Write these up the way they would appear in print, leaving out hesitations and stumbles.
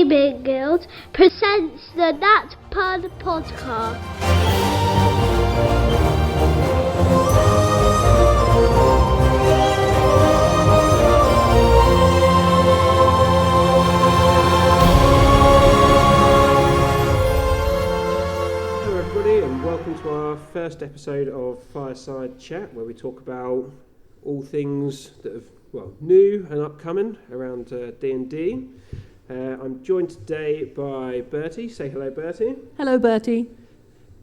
Gaming Guild presents the Nat Pod Podcast. Hello everybody and welcome to our first episode of Fireside Chat, where we talk about all things that are new and upcoming around D&D. I'm joined today by Bertie. Say hello, Bertie. Hello, Bertie.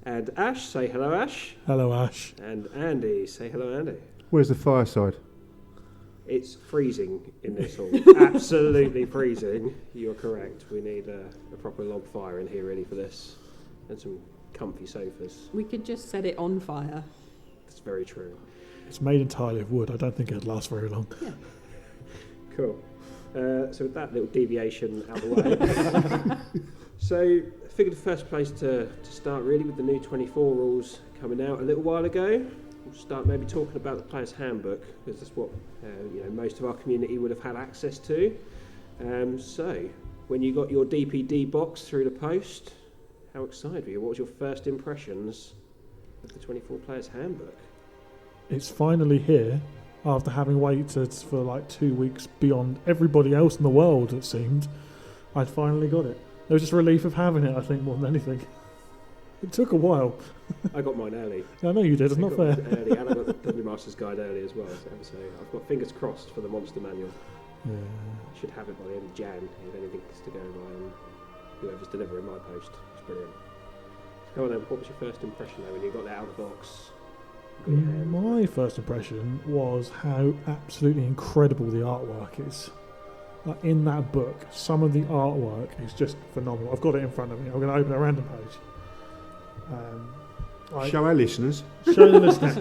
And Ash. Say hello, Ash. Hello, Ash. And Andy. Say hello, Andy. Where's the fireside? It's freezing in this hall. Absolutely freezing. You're correct. We need a proper log fire in here ready for this. And some comfy sofas. We could just set it on fire. That's very true. It's made entirely of wood. I don't think it'd last very long. Yeah. Cool. So with that little deviation out the way. So I figured the first place to start really with the new 24 rules coming out a little while ago. We'll start maybe talking about the player's handbook, because that's what most of our community would have had access to. So when you got your DPD box through the post, how excited were you? What was your first impressions of the 24 player's handbook? It's finally here after having waited for like 2 weeks beyond everybody else in the world, it seemed. I'd finally got it. It was just relief of having it, I think, more than anything. It took a while. I got mine early. I know you did, it's not fair. Early, and I got the Dungeon Master's Guide early as well. So I've got fingers crossed for the monster manual. Yeah. I should have it by the end of Jan, if anything's to go by, and whoever's delivering my post. It's brilliant. So go on then, what was your first impression though when you got that out of the box? My first impression was how absolutely incredible the artwork is. Like in that book, some of the artwork is just phenomenal. I've got it in front of me. I'm going to open a random page. Show our listeners. Show the listeners.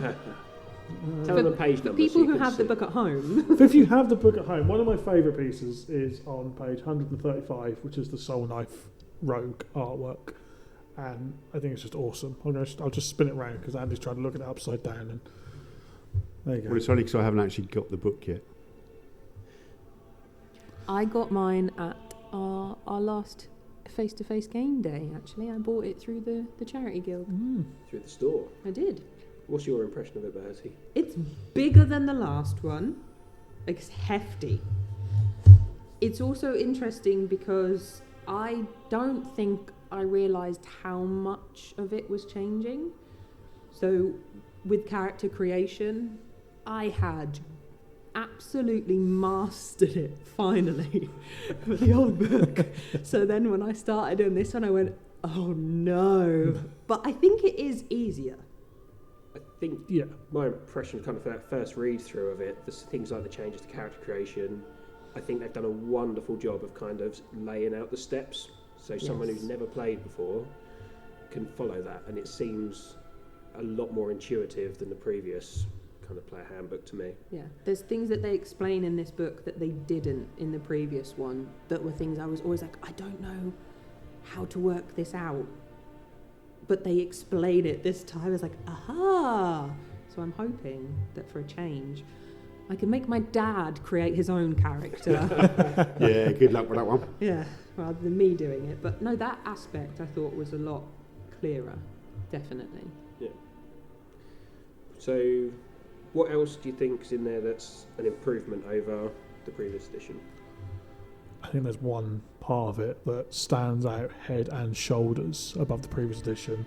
Tell them the page For number. people so who you can have the see. book at home. If you have the book at home, one of my favourite pieces is on page 135, which is the Soul Knife Rogue artwork. And I think it's just awesome. I'll just spin it round because Andy's trying to look at it upside down. And there you go. Well, it's only because I haven't actually got the book yet. I got mine at our last face-to-face game day, actually. I bought it through the charity guild. Through the store. I did. What's your impression of it, Bertie? It's bigger than the last one. It's hefty. It's also interesting because I don't think I realised how much of it was changing. So with character creation, I had absolutely mastered it finally for the old book. So then when I started on this one, I went, oh no. But I think it is easier. I think my impression kind of for that first read through of it, there's things like the changes to character creation. I think they've done a wonderful job of kind of laying out the steps. So someone who's never played before can follow that, and it seems a lot more intuitive than the previous kind of player handbook to me. Yeah, there's things that they explain in this book that they didn't in the previous one, that were things I was always like, I don't know how to work this out. But they explain it this time. I was like, aha! So I'm hoping that for a change, I can make my dad create his own character. Yeah, good luck with that one. Yeah, rather than me doing it. But no, that aspect I thought was a lot clearer, definitely. Yeah. So, what else do you think's in there that's an improvement over the previous edition? I think there's one part of it that stands out head and shoulders above the previous edition,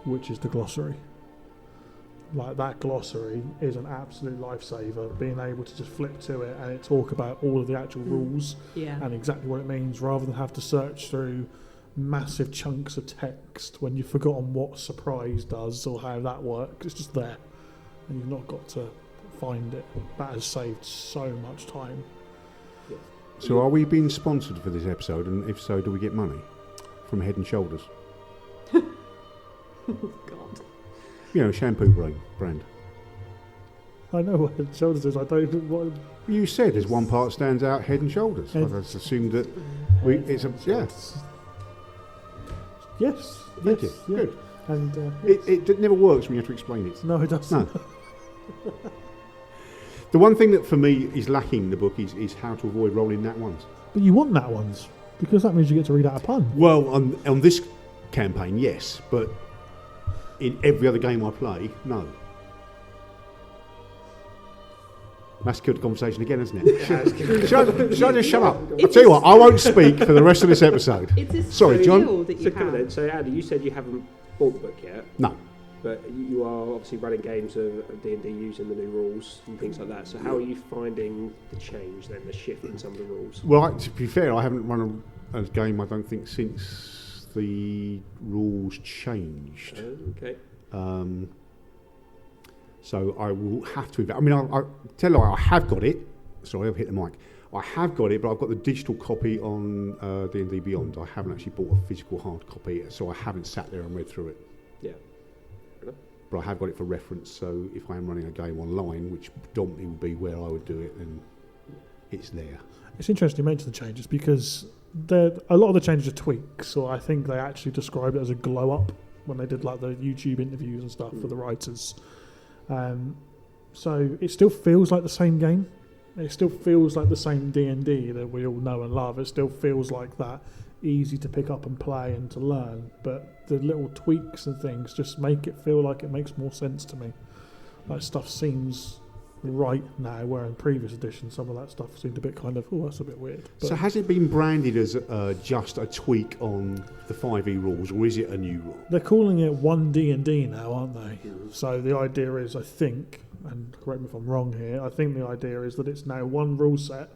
which is the glossary. Like, that glossary is an absolute lifesaver, being able to just flip to it and it talk about all of the actual rules and exactly what it means, rather than have to search through massive chunks of text when you've forgotten what surprise does or how that works. It's just there and you've not got to find it. That has saved so much time. So are we being sponsored for this episode, and if so, do we get money from Head and Shoulders? Oh, God. You know, shampoo brand. I know what Head and Shoulders is. I don't know what... You said there's one part stands out, Head and Shoulders. I just assumed that Yes. Thank you. Yeah. Good. And It never works when you have to explain it. no, it doesn't. No. The one thing that for me is lacking in the book is how to avoid rolling nat ones. But you want that ones. Because that means you get to read out a pun. Well, on this campaign, yes, but in every other game I play, no. That's killed the conversation again, hasn't it? Should I just shut up? I'll tell you what, I won't speak for the rest of this episode. It's a Sorry, John. skill that you So come on have. then. So Andy, you said you haven't bought the book yet, No. but you are obviously running games of D&D using the new rules and things like that. So how are you finding the change then, the shift in some of the rules? Well, to be fair, I haven't run a game, I don't think, since the rules changed. Okay. So I will have to. I mean, I tell you, I have got it. Sorry, I've hit the mic. I have got it, but I've got the digital copy on D&D Beyond. I haven't actually bought a physical hard copy, so I haven't sat there and read through it. Yeah. But I have got it for reference, so if I am running a game online, which predominantly would be where I would do it, then it's there. It's interesting you mention the changes because a lot of the changes are tweaks, or I think they actually described it as a glow up when they did like the YouTube interviews and stuff for the writers. So it still feels like the same game. It still feels like the same D&D that we all know and love. It still feels like that easy to pick up and play and to learn. But the little tweaks and things just make it feel like it makes more sense to me. Like stuff seems right now, where in previous editions some of that stuff seemed a bit kind of, oh, that's a bit weird. But So has it been branded as just a tweak on the 5e rules, or is it a new rule? they're calling it one D&D now, aren't they? So the idea is, I think, and correct me if I'm wrong here, I think the idea is that it's now one rule set,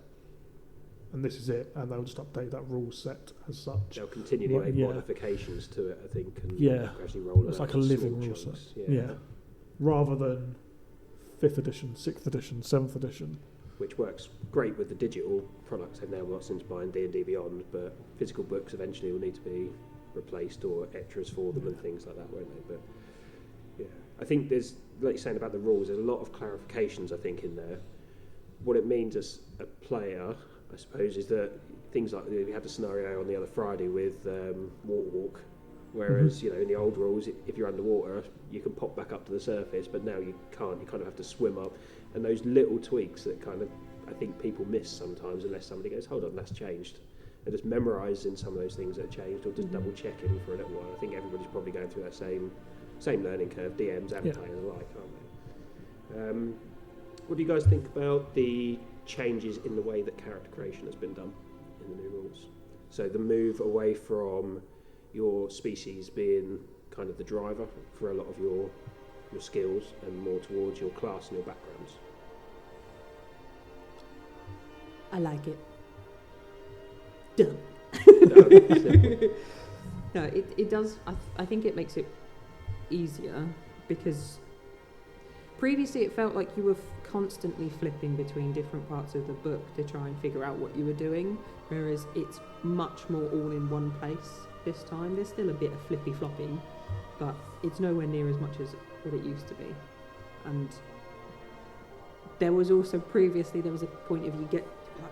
and this is it, and they'll just update that rule set as such. They'll continually Right, make yeah. modifications to it, I think, and Yeah. gradually roll it It's out like a in living small rule set. chunks. Yeah. Rather than 5th edition, 6th edition, 7th edition. Which works great with the digital products they've now got since buying D&D Beyond, but physical books eventually will need to be replaced or extras for them and things like that, won't they? But yeah, I think there's, like you're saying about the rules, there's a lot of clarifications, I think, in there. What it means as a player, I suppose, is that things like we had the scenario on the other Friday with water walk, whereas you know in the old rules, if you're underwater, you can pop back up to the surface, but now you can't. You kind of have to swim up, and those little tweaks that kind of I think people miss sometimes, unless somebody goes, "Hold on, that's changed," and just memorising some of those things that changed, or just double checking for a little while. I think everybody's probably going through that same learning curve. DMs and players alike, aren't they? What do you guys think about the changes in the way that character creation has been done in the new rules? So the move away from your species being kind of the driver for a lot of your skills and more towards your class and your backgrounds. I like it. Done. No, it does. I think it makes it easier because previously it felt like you were constantly flipping between different parts of the book to try and figure out what you were doing, whereas it's much more all in one place this time. There's still a bit of flippy flopping, but it's nowhere near as much as what it used to be. And there was also previously there was a point of you get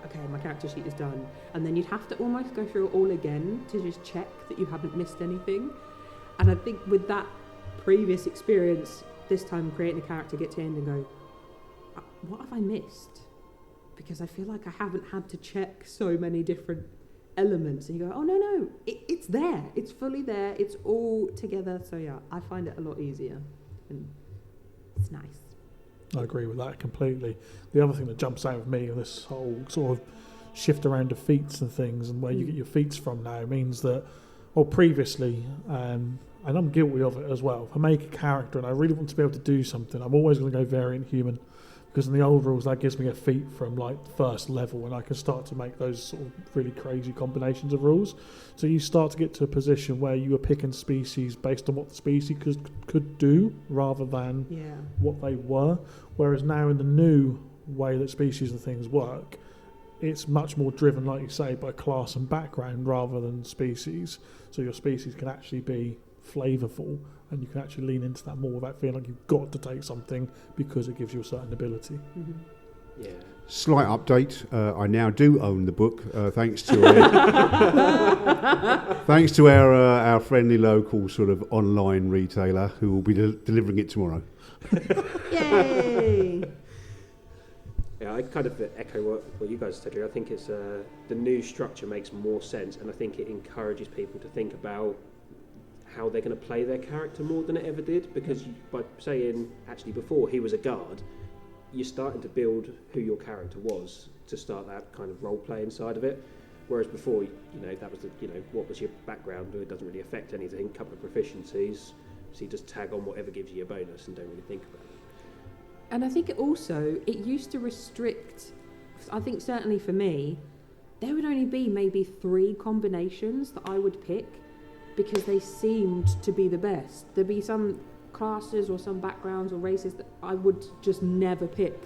okay, my character sheet is done, and then you'd have to almost go through it all again to just check that you haven't missed anything. And I think with that previous experience, this time creating a character, get to end and go, what have I missed? Because I feel like I haven't had to check so many different elements, and you go, oh no, it's there, it's fully there, it's all together. So yeah, I find it a lot easier, and it's nice. I agree with that completely. The other thing that jumps out of me of this whole sort of shift around the feats and things and where you get your feats from now means that, well, previously, and I'm guilty of it as well, if I make a character and I really want to be able to do something, I'm always going to go variant human, because in the old rules that gives me a feat from like first level and I can start to make those sort of really crazy combinations of rules. So you start to get to a position where you are picking species based on what the species could do rather than what they were. Whereas now in the new way that species and things work, it's much more driven, like you say, by class and background rather than species. So your species can actually be flavourful and you can actually lean into that more without feeling like you've got to take something because it gives you a certain ability. Mm-hmm. Yeah. Slight update. I now do own the book, thanks to thanks to our friendly local sort of online retailer who will be delivering it tomorrow. Yay! Yeah, I kind of echo what you guys said here. I think it's the new structure makes more sense, and I think it encourages people to think about how they're going to play their character more than it ever did. Because by saying actually before he was a guard, you're starting to build who your character was to start that kind of role playing side of it. Whereas before, that was what was your background? It doesn't really affect anything. Couple of proficiencies, so you just tag on whatever gives you a bonus and don't really think about it. And I think it used to restrict, I think certainly for me, there would only be maybe 3 combinations that I would pick because they seemed to be the best. There'd be some classes or some backgrounds or races that I would just never pick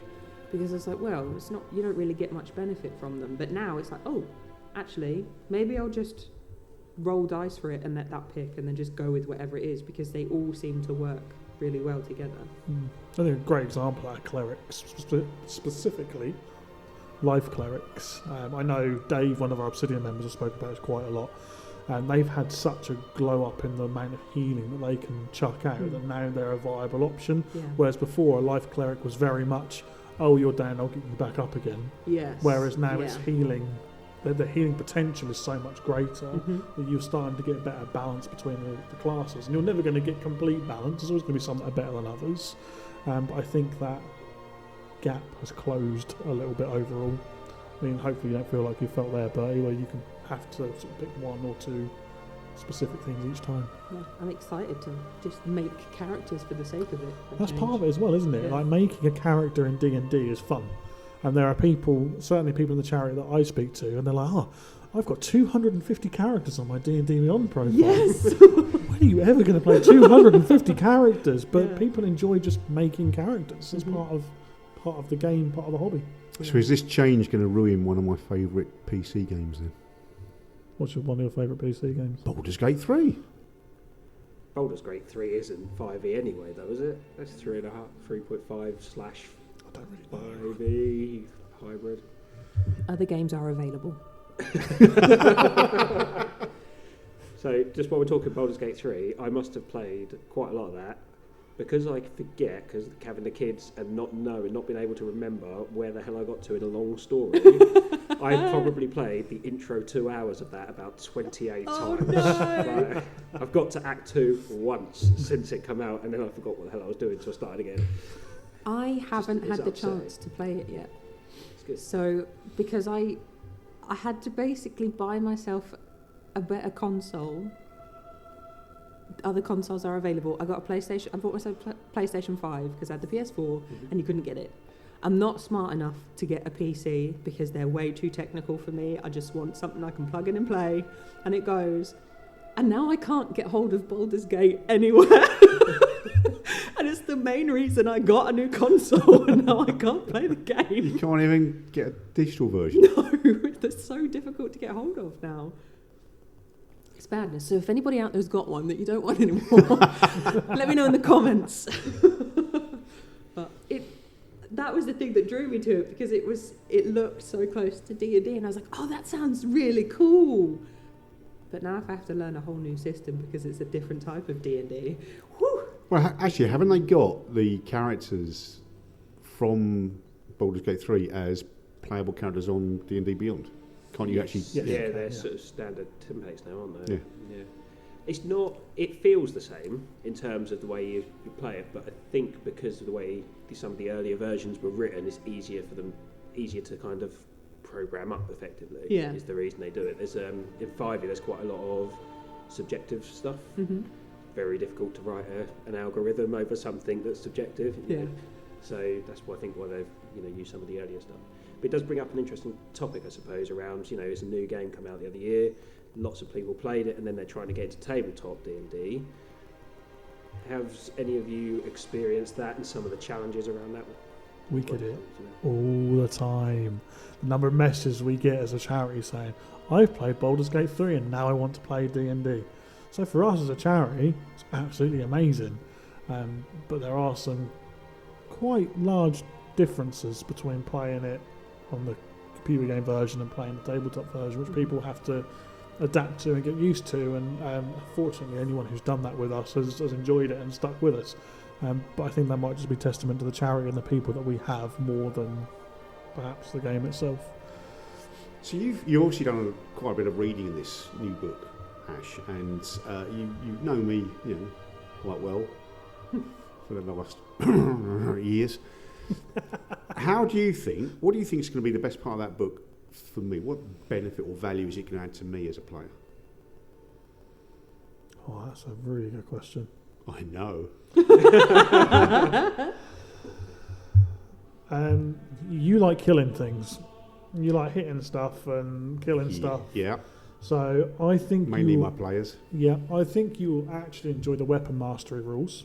because it's like, well, it's not, you don't really get much benefit from them. But now it's like, oh, actually, maybe I'll just roll dice for it and let that pick and then just go with whatever it is because they all seem to work really well together. I think a great example of clerics, specifically life clerics. I know Dave, one of our Obsidian members, has spoken about this quite a lot, and they've had such a glow up in the amount of healing that they can chuck out that now they're a viable option. Yeah. Whereas before, a life cleric was very much, oh, you're down, I'll get you back up again. Yes. Whereas now it's healing. The healing potential is so much greater that you're starting to get better balance between the classes. And you're never going to get complete balance. There's always going to be some that are better than others. But I think that gap has closed a little bit overall. I mean, hopefully you don't feel like you felt there, but anyway, you can have to sort of pick 1 or 2 specific things each time. Yeah, I'm excited to just make characters for the sake of it. That's part of it as well, isn't it? Yeah. Like making a character in D&D is fun. And there are people, certainly people in the charity that I speak to, and they're like, oh, I've got 250 characters on my D&D Beyond profile. Yes! When are you ever going to play 250 characters? But people enjoy just making characters as part of the game, part of the hobby. So is this change going to ruin one of my favourite PC games then? What's one of your favourite PC games? Baldur's Gate 3. Baldur's Gate 3 isn't 5e anyway, though, is it? That's 3.5, 3.5 / I don't really know. 5e hybrid. Other games are available. So, just while we're talking Baldur's Gate 3, I must have played quite a lot of that because I forget, because having the kids and not being able to remember where the hell I got to in a long story. I probably played the intro 2 hours of that about 28 times. No. Like, I've got to Act 2 once since it came out, and then I forgot what the hell I was doing, so I started again. I haven't It's had the upsetting. chance to play it yet. It's good. So, because I had to basically buy myself a better console. Other consoles are available. I got a PlayStation. I bought myself a PlayStation 5 because I had the PS4 and you couldn't get it. I'm not smart enough to get a PC because they're way too technical for me. I just want something I can plug in and play, and it goes. And now I can't get hold of Baldur's Gate anywhere. And it's the main reason I got a new console, and now I can't play the game. You can't even get a digital version. No, they're so difficult to get hold of now. It's madness. So if anybody out there's got one that you don't want anymore, let me know in the comments. But that was the thing that drew me to it, because it looked so close to D&D, and I was like, oh, that sounds really cool. But now if I have to learn a whole new system because it's a different type of D&D, whew. Well, actually, haven't they got the characters from Baldur's Gate 3 as playable characters on D&D Beyond? Can't you actually... Yeah, they're sort of standard templates now, aren't they? Yeah. It's not... It feels the same in terms of the way you play it, but I think because of the way some of the earlier versions were written, it's easier to kind of program up effectively. Yeah. Is the reason they do it. There's in 5e there's quite a lot of subjective stuff. Mm-hmm. Very difficult to write an algorithm over something that's subjective. Yeah. So that's why they've used some of the earlier stuff. But it does bring up an interesting topic, I suppose, around it's a new game come out the other year. Lots of people played it, and then they're trying to get into tabletop D&D. Have any of you experienced that and some of the challenges around that? We get it all the time. The number of messages we get as a charity saying, I've played Baldur's Gate 3 and now I want to play D&D. So for us as a charity, it's absolutely amazing. But there are some quite large differences between playing it on the computer game version and playing the tabletop version, which people have to adapt to and get used to. And fortunately, anyone who's done that with us has enjoyed it and stuck with us. But I think that might just be testament to the charity and the people that we have more than perhaps the game itself. So you've obviously done quite a bit of reading in this new book, Ash, and you know me, quite well for the last years. What do you think is going to be the best part of that book for me? What benefit or value is it going to add to me as a player? Oh, that's a really good question. I know. You like killing things. You like hitting stuff and killing stuff. Yeah. So I think mainly my players. Yeah, I think you will actually enjoy the weapon mastery rules,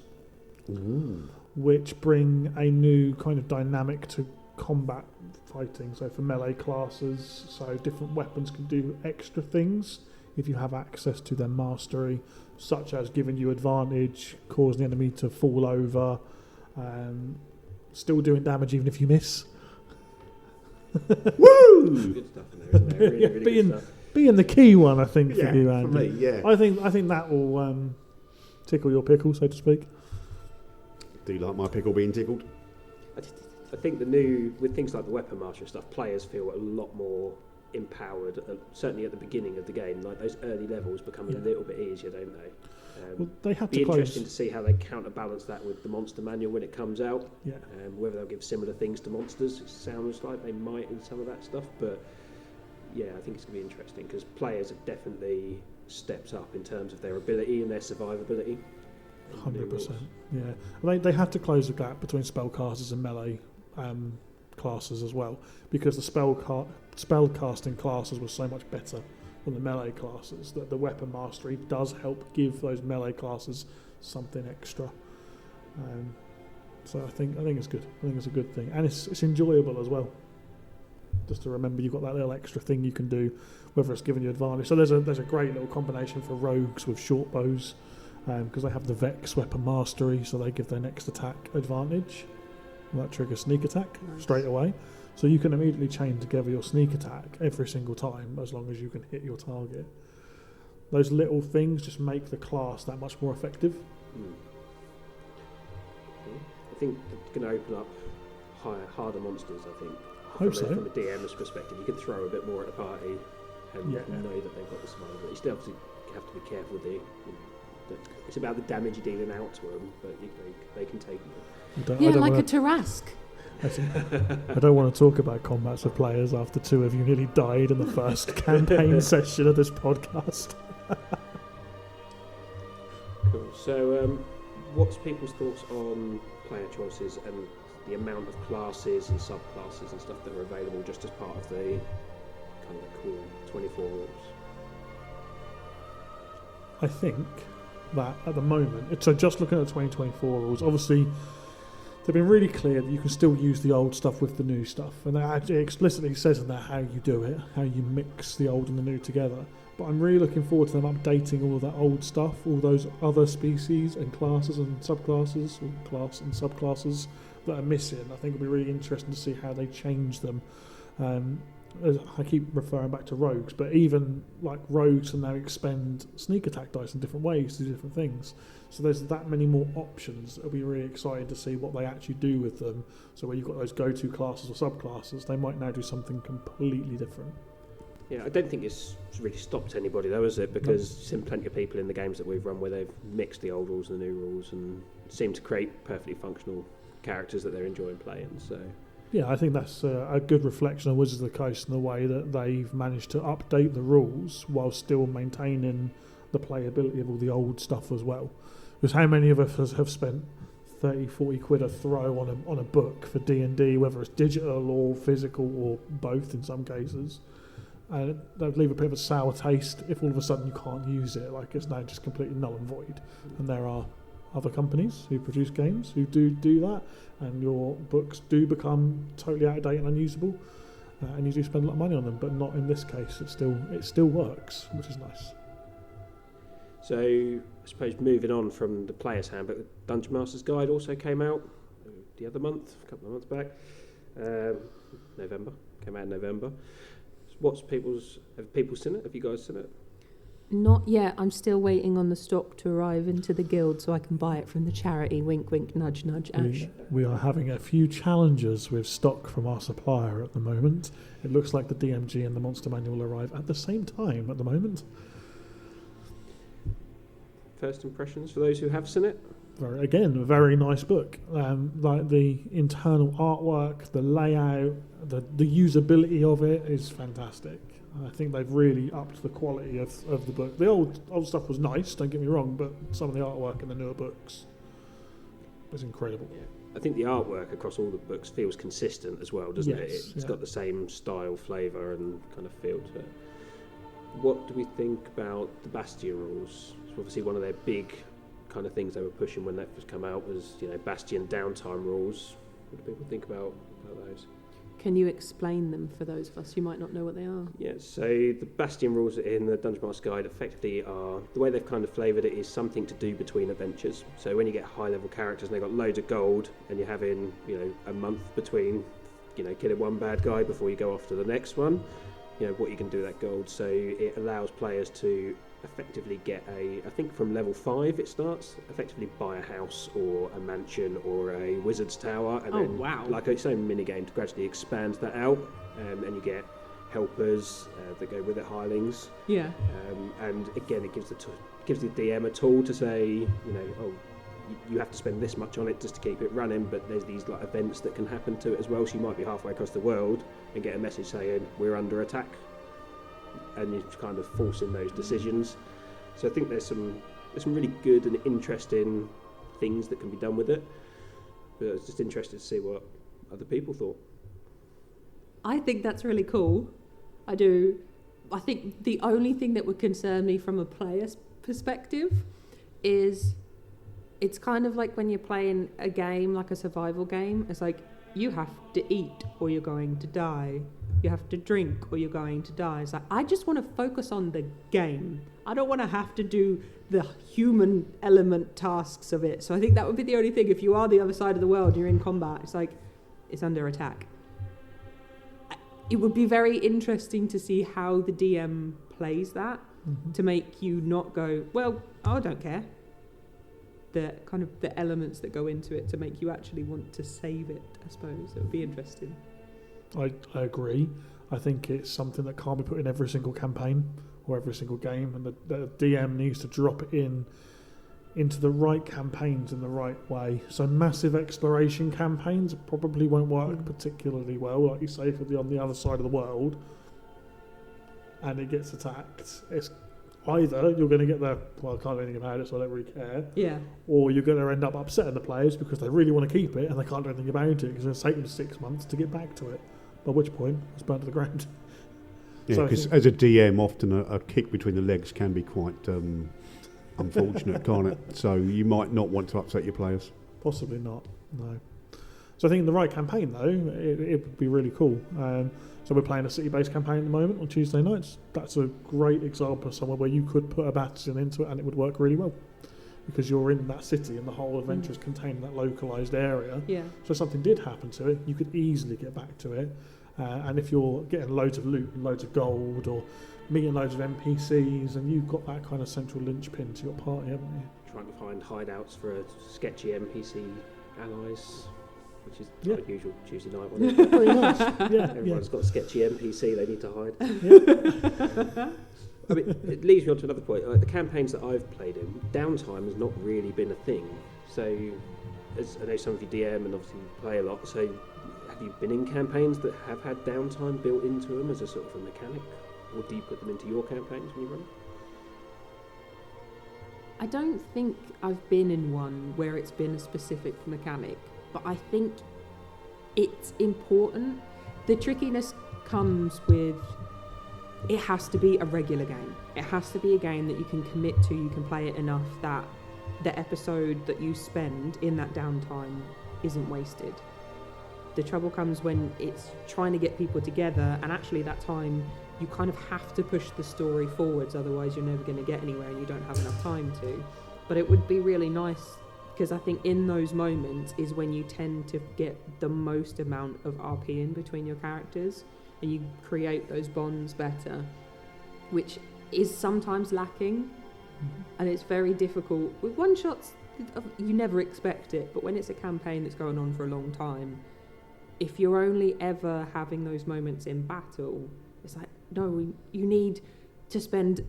Ooh. which bring a new kind of dynamic to combat fighting. So for melee classes, so different weapons can do extra things if you have access to their mastery, such as giving you advantage, causing the enemy to fall over, still doing damage even if you miss. Woo! Good stuff in there, isn't there? Really, really good stuff. Being the key one, I think, Yeah, for you, Andy. for me, yeah. I think that will tickle your pickle, so to speak. Do you like my pickle being tickled? I think with things like the weapon mastery stuff, players feel a lot more empowered, certainly at the beginning of the game. Like those early levels become a little bit easier, don't they? Well, they have be to close. Interesting to see how they counterbalance that with the monster manual when it comes out. Yeah. Whether they'll give similar things to monsters. It sounds like they might in some of that stuff, but yeah, I think it's going to be interesting because players have definitely stepped up in terms of their ability and their survivability. 100%. Yeah, they have to close the gap between spellcasters and melee classes as well, because the spellcasting classes were so much better than the melee classes that the weapon mastery does help give those melee classes something extra. So I think it's good. I think it's a good thing, and it's enjoyable as well. Just to remember, you've got that little extra thing you can do, whether it's giving you advantage. So there's a great little combination for rogues with short bows, because they have the Vex weapon mastery, so they give their next attack advantage. And that triggers sneak attack straight away. So you can immediately chain together your sneak attack every single time, as long as you can hit your target. Those little things just make the class that much more effective. I think it's going to open up harder monsters, I think. Hope so. From a DM's perspective, you could throw a bit more at the party and know that they've got the survival. You still obviously have to be careful with it's about the damage you're dealing out to them, but they can take it. Like a Tarrasque. I don't want to talk about combats of players after two of you nearly died in the first campaign session of this podcast. Cool. So, what's people's thoughts on player choices and the amount of classes and subclasses and stuff that are available just as part of the kind of cool 24 rules? I think that at the moment, so just looking at the 2024 rules, obviously they've been really clear that you can still use the old stuff with the new stuff, and it explicitly says in there how you do it, how you mix the old and the new together. But I'm really looking forward to them updating all of that old stuff, all those other species and classes and subclasses, or class and subclasses that are missing. I think it'll be really interesting to see how they change them. I keep referring back to rogues, but even like rogues can now expend sneak attack dice in different ways to do different things. So there's that many more options. It'll be really exciting to see what they actually do with them. So where you've got those go-to classes or subclasses, they might now do something completely different. Yeah, I don't think it's really stopped anybody though, is it? Because I've seen plenty of people in the games that we've run where they've mixed the old rules and the new rules and seem to create perfectly functional characters that they're enjoying playing. So yeah, I think that's a good reflection of Wizards of the Coast and the way that they've managed to update the rules while still maintaining the playability of all the old stuff as well. Because how many of us have spent 30, 40 quid a throw on a book for D&D, whether it's digital or physical or both in some cases, and that would leave a bit of a sour taste if all of a sudden you can't use it, like it's now just completely null and void. And there are other companies who produce games who do that, and your books do become totally out of date and unusable, and you do spend a lot of money on them, but not in this case. It still works, which is nice. So I suppose moving on from the player's handbook, the Dungeon Master's Guide also came out the other month, a couple of months back. November, came out in November. Have people seen it? Have you guys seen it? Not yet. I'm still waiting on the stock to arrive into the guild so I can buy it from the charity. Wink, wink, nudge, nudge, Ash. We are having a few challenges with stock from our supplier at the moment. It looks like the DMG and the Monster Manual arrive at the same time at the moment. First impressions for those who have seen it? Again, a very nice book. Like the internal artwork, the layout, the usability of it is fantastic. I think they've really upped the quality of the book. The old stuff was nice, don't get me wrong, but some of the artwork in the newer books was incredible. Yeah. I think the artwork across all the books feels consistent as well, doesn't it? It's got the same style, flavour and kind of feel to it. What do we think about the Bastion rules? So obviously one of their big kind of things they were pushing when that first came out was, Bastion downtime rules. What do people think about those? Can you explain them for those of us who might not know what they are? Yeah, so the Bastion rules in the Dungeon Master Guide effectively are, the way they've kind of flavoured it is something to do between adventures. So when you get high level characters and they've got loads of gold and you're having, a month between, killing one bad guy before you go off to the next one, what you can do with that gold. So it allows players to effectively get I think from level 5 it starts, effectively buy a house or a mansion or a wizard's tower, and then, wow. like its own minigame to gradually expand that out, and you get helpers that go with it, hirelings. Yeah. And again, it gives the DM a tool to say, you have to spend this much on it just to keep it running, but there's these like events that can happen to it as well, so you might be halfway across the world and get a message saying we're under attack, and you're kind of forcing those decisions. So I think there's some really good and interesting things that can be done with it, but I was just interested to see what other people thought. I think that's really cool. I do. I think the only thing that would concern me from a player's perspective is it's kind of like when you're playing a game, like a survival game. It's like you have to eat or you're going to die. You have to drink or you're going to die. It's like, I just want to focus on the game. I don't want to have to do the human element tasks of it. So I think that would be the only thing. If you are the other side of the world, you're in combat, it's like, it's under attack. It would be very interesting to see how the DM plays that, to make you not go, well, I don't care. The kind of the elements that go into it to make you actually want to save it, I suppose. It would be interesting. I agree. I think it's something that can't be put in every single campaign or every single game, and the DM needs to drop it into the right campaigns in the right way. So massive exploration campaigns probably won't work particularly well, like you say, if you're on the other side of the world and it gets attacked. It's either you're going to get I can't do anything about it, so I don't really care. Yeah. Or you're going to end up upsetting the players because they really want to keep it and they can't do anything about it because it's going to take them 6 months to get back to it. By which point, it's burnt to the ground. Yeah, because as a DM, often a kick between the legs can be quite unfortunate, can't it? So you might not want to upset your players. Possibly not, no. So I think in the right campaign, though, it would be really cool. So we're playing a city-based campaign at the moment on Tuesday nights. That's a great example of somewhere where you could put a Bastion into it and it would work really well. Because you're in that city and the whole adventure is contained in that localised area. Yeah. So if something did happen to it, you could easily get back to it. And if you're getting loads of loot and loads of gold or meeting loads of NPCs, and you've got that kind of central linchpin to your party, haven't you? Trying to find hideouts for sketchy NPC allies, which is quite usual Tuesday night one. Very nice. Yeah. Everyone's got a sketchy NPC they need to hide. Yeah. I mean, it leads me on to another point. Like the campaigns that I've played in, downtime has not really been a thing. So, as I know some of you DM and obviously play a lot, so have you been in campaigns that have had downtime built into them as a sort of a mechanic? Or do you put them into your campaigns when you run? I don't think I've been in one where it's been a specific mechanic, but I think it's important. The trickiness comes with it has to be a regular game. It has to be a game that you can commit to, you can play it enough that the episode that you spend in that downtime isn't wasted. The trouble comes when it's trying to get people together, and actually that time you kind of have to push the story forwards, otherwise you're never going to get anywhere and you don't have enough time to. But it would be really nice, because I think in those moments is when you tend to get the most amount of RP in between your characters, and you create those bonds better, which is sometimes lacking, and it's very difficult. With one-shots, you never expect it, but when it's a campaign that's going on for a long time, if you're only ever having those moments in battle, it's like, no, you need to spend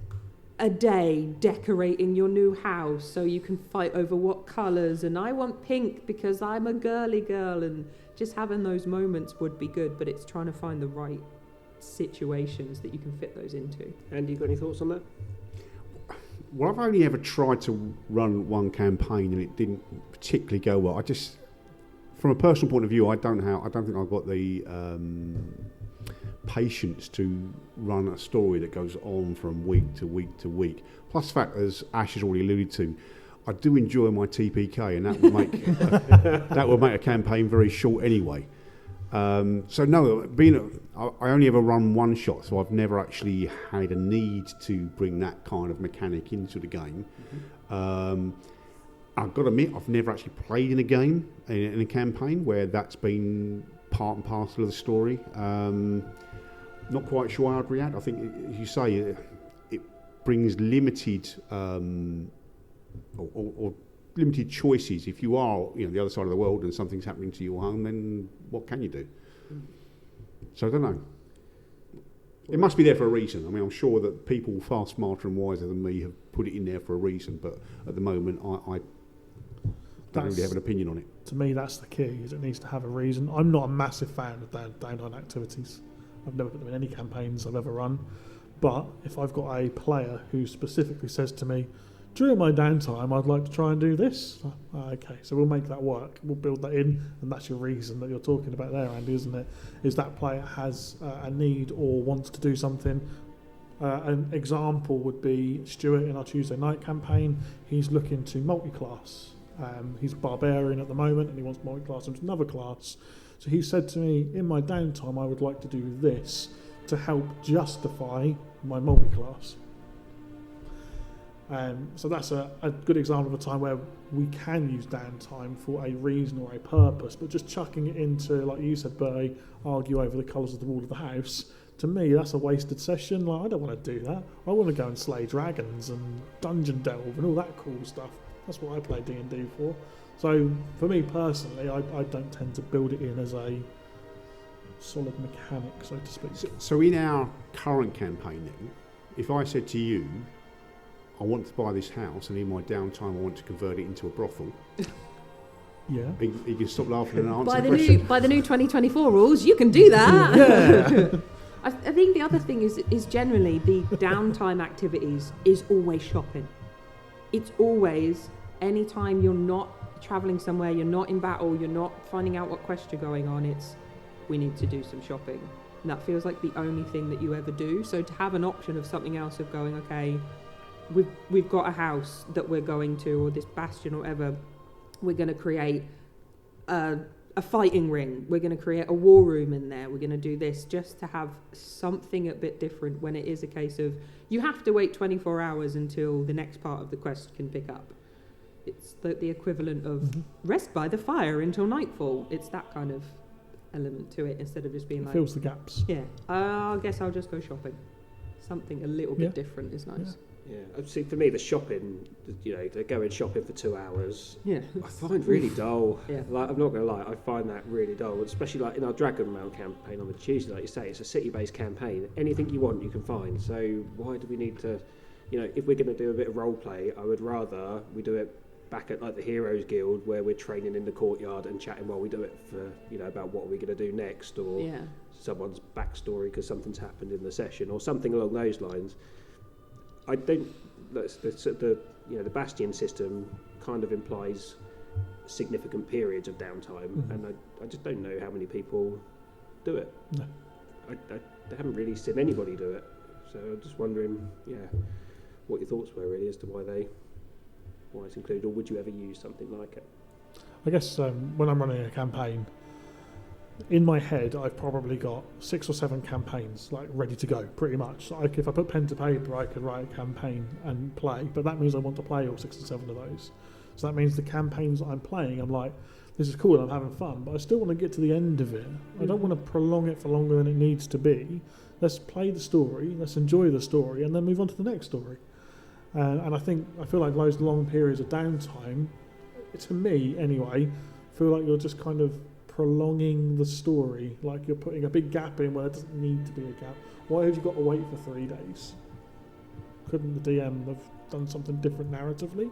a day decorating your new house so you can fight over what colours, and I want pink because I'm a girly girl, and just having those moments would be good, but it's trying to find the right situations that you can fit those into. Andy, you got any thoughts on that? Well, I've only ever tried to run one campaign and it didn't particularly go well. I just, from a personal point of view, I don't think I've got the patience to run a story that goes on from week to week to week. Plus, the fact, as Ash has already alluded to, I do enjoy my TPK, and that will make that will make a campaign very short anyway. So no, I only ever run one shot, so I've never actually had a need to bring that kind of mechanic into the game. I've got to admit, I've never actually played in a game, in a campaign, where that's been part and parcel of the story. Not quite sure how I'd react. I think, as you say, it brings limited or limited choices. If you are, the other side of the world and something's happening to your home, then what can you do? So I don't know. It must be there for a reason. I mean, I'm sure that people far smarter and wiser than me have put it in there for a reason, but at the moment, I don't really have an opinion on it. To me, that's the key, is it needs to have a reason. I'm not a massive fan of downtime activities. I've never put them in any campaigns I've ever run. But if I've got a player who specifically says to me, during my downtime, I'd like to try and do this. Okay, so we'll make that work. We'll build that in, and that's your reason that you're talking about there, Andy, isn't it? Is that player has a need or wants to do something. An example would be Stuart in our Tuesday night campaign. He's looking to multi-class. He's barbarian at the moment, and he wants multi-class into another class. So he said to me, in my downtime, I would like to do this to help justify my multi-class. So that's a good example of a time where we can use downtime for a reason or a purpose, but just chucking it into, like you said, Bertie, argue over the colours of the wall of the house, to me that's a wasted session. Like, I don't want to do that. I want to go and slay dragons and dungeon delve and all that cool stuff. That's what I play D&D for. So for me personally, I don't tend to build it in as a solid mechanic, so to speak. So in our current campaign then, if I said to you, I want to buy this house, and in my downtime I want to convert it into a brothel. Yeah. You can stop laughing and answer the question. By the new 2024 rules, you can do that. Yeah. I think the other thing is generally the downtime activities is always shopping. It's always, anytime you're not travelling somewhere, you're not in battle, you're not finding out what quest you're going on, it's, we need to do some shopping. And that feels like the only thing that you ever do. So to have an option of something else, of going, okay, we've got a house that we're going to, or this bastion or whatever, we're going to create a fighting ring, we're going to create a war room in there, we're going to do this, just to have something a bit different when it is a case of you have to wait 24 hours until the next part of the quest can pick up. It's the equivalent of rest by the fire until nightfall. It's that kind of element to it, instead of just being like, fills the gaps. Yeah, I guess I'll just go shopping. Something a little bit different is nice. Yeah, see, for me, the shopping, they're going shopping for 2 hours. Yeah, I find really dull. Yeah. Like, I'm not going to lie, I find that really dull, especially like in our Dragon Mail campaign on the Tuesday, like you say, it's a city-based campaign. Anything you want, you can find. So why do we need to, if we're going to do a bit of role play, I would rather we do it back at like the Heroes Guild, where we're training in the courtyard and chatting while we do it for, about what we're going to do next, or someone's backstory because something's happened in the session, or something along those lines. I don't. The Bastion system kind of implies significant periods of downtime, and I just don't know how many people do it. No. I haven't really seen anybody do it, so I'm just wondering, what your thoughts were really as to why it's included, or would you ever use something like it? I guess when I'm running a campaign, in my head, I've probably got 6 or 7 campaigns like ready to go, pretty much. Like if I put pen to paper, I could write a campaign and play, but that means I want to play all 6 or 7 of those. So that means the campaigns that I'm playing, I'm like, this is cool, I'm having fun, but I still want to get to the end of it. I don't want to prolong it for longer than it needs to be. Let's play the story, let's enjoy the story, and then move on to the next story. And I feel like those long periods of downtime, to me anyway, feel like you're just kind of prolonging the story, like you're putting a big gap in where there doesn't need to be a gap. Why have you got to wait for 3 days? Couldn't the DM have done something different narratively?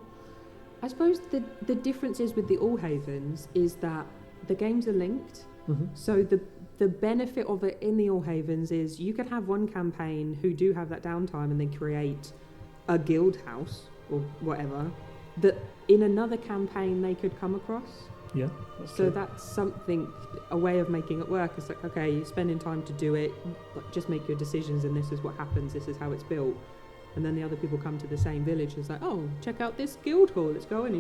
I suppose the difference is with the All Havens is that the games are linked. Mm-hmm. So the benefit of it in the All Havens is you could have one campaign who do have that downtime and then create a guild house or whatever that in another campaign they could come across. Yeah, that's So true. that's something, a way of making it work. It's like, okay, you're spending time to do it, but just make your decisions and this is what happens, this is how it's built. And then the other people come to the same village and it's like, oh, check out this guild hall, let's go in.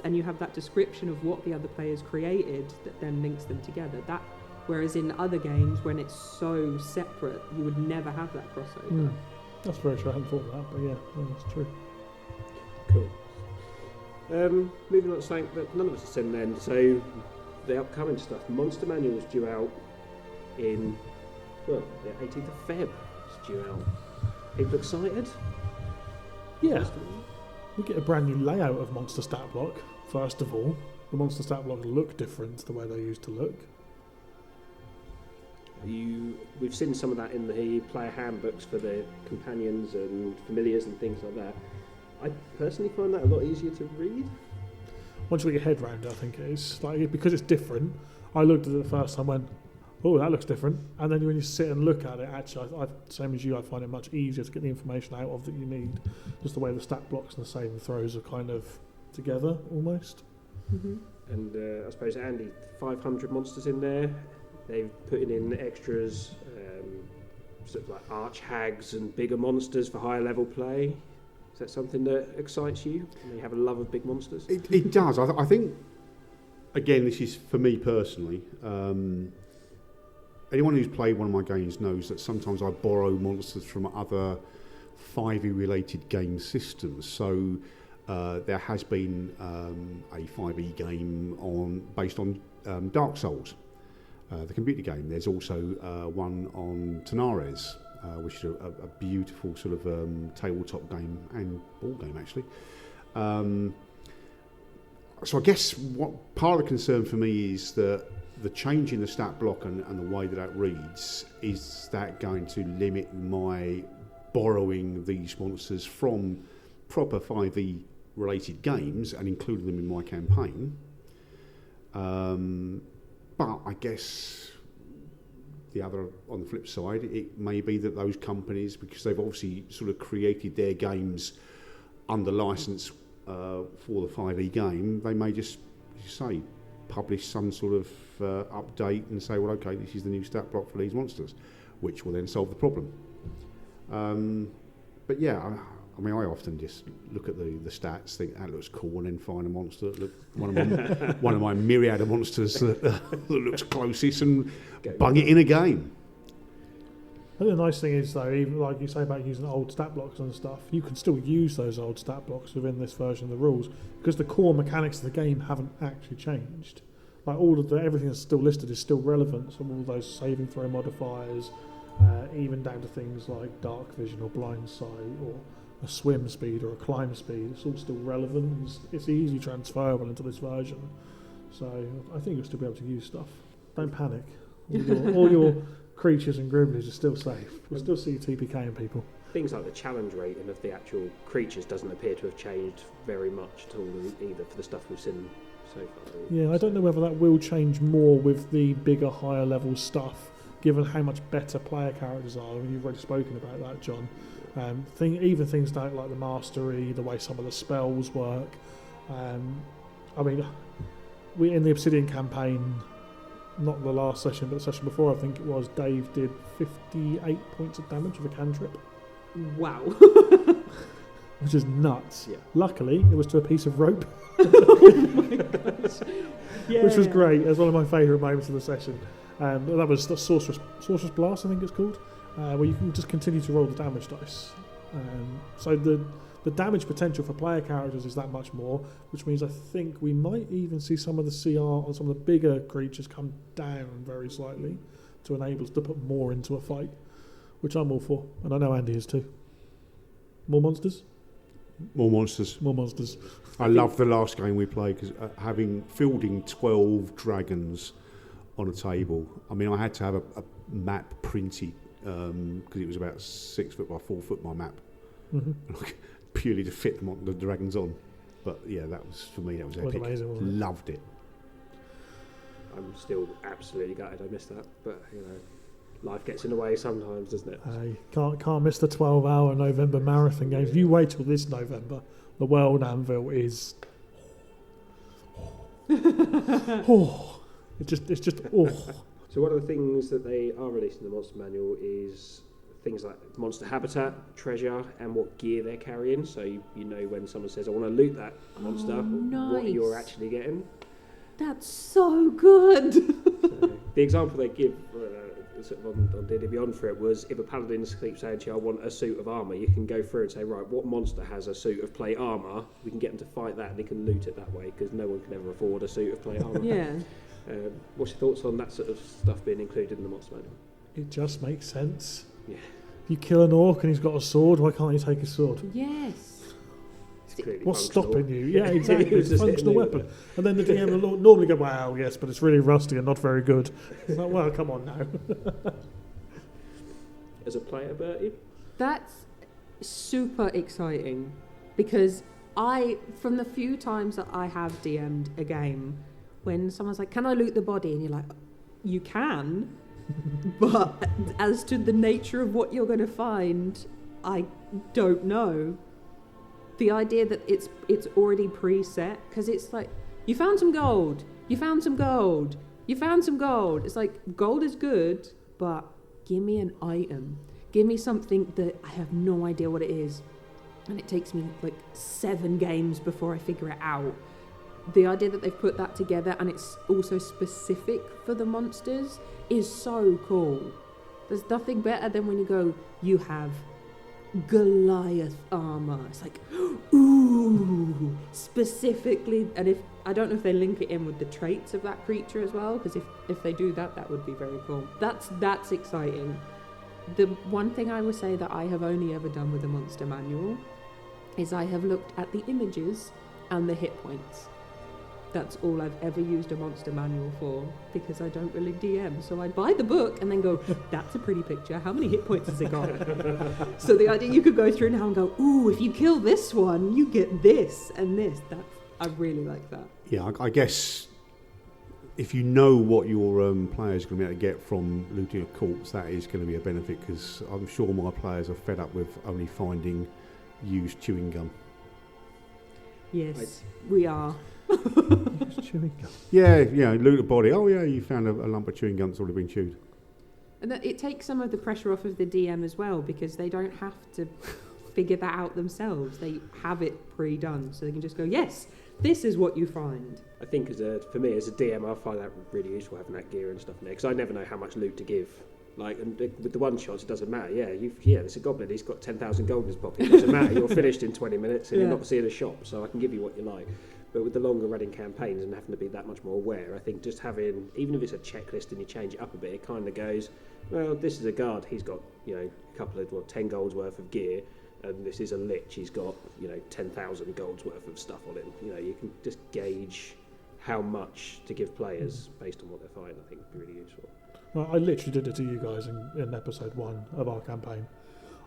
And you have that description of what the other players created that then links them together. Whereas in other games, when it's so separate, you would never have that crossover. That's very true. I hadn't thought of that, but yeah, that's true. Cool. Moving on to something that none of us have seen then. So, the upcoming stuff. Monster Manual's due out in, the 18th of Feb. It's due out. People excited? Yeah, we get a brand new layout of Monster Stat Block. First of all, the Monster Stat Block look different to the way they used to look. We've seen some of that in the player handbooks for the companions and familiars and things like that. I personally find that a lot easier to read. Once you get your head round it, I think it is. Like, because it's different, I looked at it the first time and went, oh, that looks different. And then when you sit and look at it, actually, same as you, I find it much easier to get the information out of that you need. Just the way the stat blocks and the saving throws are kind of together, almost. Mm-hmm. And I suppose, Andy, 500 monsters in there. They've put in extras, sort of like arch hags and bigger monsters for higher level play. Is that something that excites you? You have a love of big monsters? It does. I think, again, this is for me personally. Anyone who's played one of my games knows that sometimes I borrow monsters from other 5e related game systems. So there has been a 5e game based on Dark Souls, the computer game. There's also one on Tenares, which is a beautiful sort of tabletop game and ball game actually. So I guess what part of the concern for me is that the change in the stat block and the way that reads, is that going to limit my borrowing these monsters from proper 5e related games and including them in my campaign? But I guess on the flip side, it may be that those companies, because they've obviously sort of created their games under license for the 5e game, they may just, as you say, publish some sort of update and say, well, okay, this is the new stat block for these monsters, which will then solve the problem. But yeah, I mean, I often just look at the stats, think that looks cool, and then find a monster that one of my myriad of monsters that looks closest and bung it in a game. I think the nice thing is, though, even like you say about using old stat blocks and stuff, you can still use those old stat blocks within this version of the rules because the core mechanics of the game haven't actually changed. Like everything that's still listed is still relevant. So all those saving throw modifiers, even down to things like dark vision or blind sight or a swim speed or a climb speed, it's all still relevant. It's easily transferable into this version. So I think you'll still be able to use stuff. Don't panic. All your creatures and gribblies are still safe. We'll still see TPKing people. Things like the challenge rating of the actual creatures doesn't appear to have changed very much at all either for the stuff we've seen so far. Yeah, I don't know whether that will change more with the bigger, higher level stuff, given how much better player characters are. I mean, you've already spoken about that, John. Even things like the mastery, the way some of the spells work. I mean, we in the Obsidian campaign, not the last session, but the session before, I think it was, Dave did 58 points of damage with a cantrip. Wow. Which is nuts. Yeah. Luckily, it was to a piece of rope. Oh my gosh. Yeah. Which was great. It was one of my favourite moments of the session. That was the Sorcerer's Blast, I think it's called, where you can just continue to roll the damage dice. So the the damage potential for player characters is that much more, which means I think we might even see some of the CR or some of the bigger creatures come down very slightly to enable us to put more into a fight, which I'm all for, and I know Andy is too. More monsters? More monsters. More monsters. I love the last game we played because fielding 12 dragons on a table. I mean, I had to have a map printed because it was about 6 foot by 4 foot my map, purely to fit them on the dragons on. But yeah, that was for me. That was epic. Amazing, wasn't it? Loved it. I'm still absolutely gutted I missed that, but life gets in the way sometimes, doesn't it? Can't miss the 12-hour November marathon games. If you wait till this November, the World Anvil is. It's just. So one of the things that they are releasing in the Monster Manual is things like monster habitat, treasure, and what gear they're carrying. So you know when someone says, "I want to loot that monster," what you're actually getting. That's so good. So the example they give sort of on D&D Beyond for it was if a paladin keeps saying to you, "I want a suit of armour," you can go through and say, right, what monster has a suit of plate armour? We can get them to fight that and they can loot it that way because no one can ever afford a suit of plate armour. Yeah. What's your thoughts on that sort of stuff being included in the Monster Manual? It just makes sense. Yeah. You kill an orc and he's got a sword, why can't you take his sword? Yes. It's clearly What's functional. stopping you? Yeah, exactly. It's It's a just functional hitting weapon. And then the DM will normally go, wow, yes, but it's really rusty and not very good. It's like, well, come on now. As a player, Bertie? That's super exciting because from the few times that I have DM'd a game, when someone's like, "Can I loot the body?" and you're like, "You can," but as to the nature of what you're going to find, I don't know. The idea that it's already preset, because it's like, you found some gold, you found some gold, you found some gold. It's like, gold is good, but give me an item. Give me something that I have no idea what it is. And it takes me like 7 games before I figure it out. The idea that they've put that together and it's also specific for the monsters is so cool. There's nothing better than when you go, you have Goliath armor. It's like, ooh, specifically. And I don't know if they link it in with the traits of that creature as well, because if they do that, that would be very cool. That's exciting. The one thing I would say that I have only ever done with the Monster Manual is I have looked at the images and the hit points. That's all I've ever used a Monster Manual for, because I don't really DM. So I buy the book and then go, that's a pretty picture. How many hit points has it got? So the idea you could go through now and go, ooh, if you kill this one, you get this and this. I really like that. Yeah, I guess if you know what your players are going to be able to get from looting a corpse, that is going to be a benefit, because I'm sure my players are fed up with only finding used chewing gum. Yes, we are. Chewing gum. Yeah, loot a body. Oh yeah, you found a lump of chewing gum that's already been chewed. And it takes some of the pressure off of the DM as well, because they don't have to figure that out themselves. They have it pre-done, so they can just go, yes, this is what you find. I think for me as a DM, I find that really useful having that gear and stuff in there, because I never know how much loot to give. Like, and with the one shots, it doesn't matter. There's a goblin. He's got 10,000 gold in his pocket. It doesn't matter. You're finished in 20 minutes, and you're not seeing a shop. So I can give you what you like. But with the longer running campaigns and having to be that much more aware, I think just having, even if it's a checklist and you change it up a bit, it kind of goes, well, this is a guard. He's got a couple of 10 gold's worth of gear, and this is a lich. He's got 10,000 gold's worth of stuff on him. You can just gauge how much to give players based on what they're finding. I think would be really useful. Well, I literally did it to you guys in episode 1 of our campaign.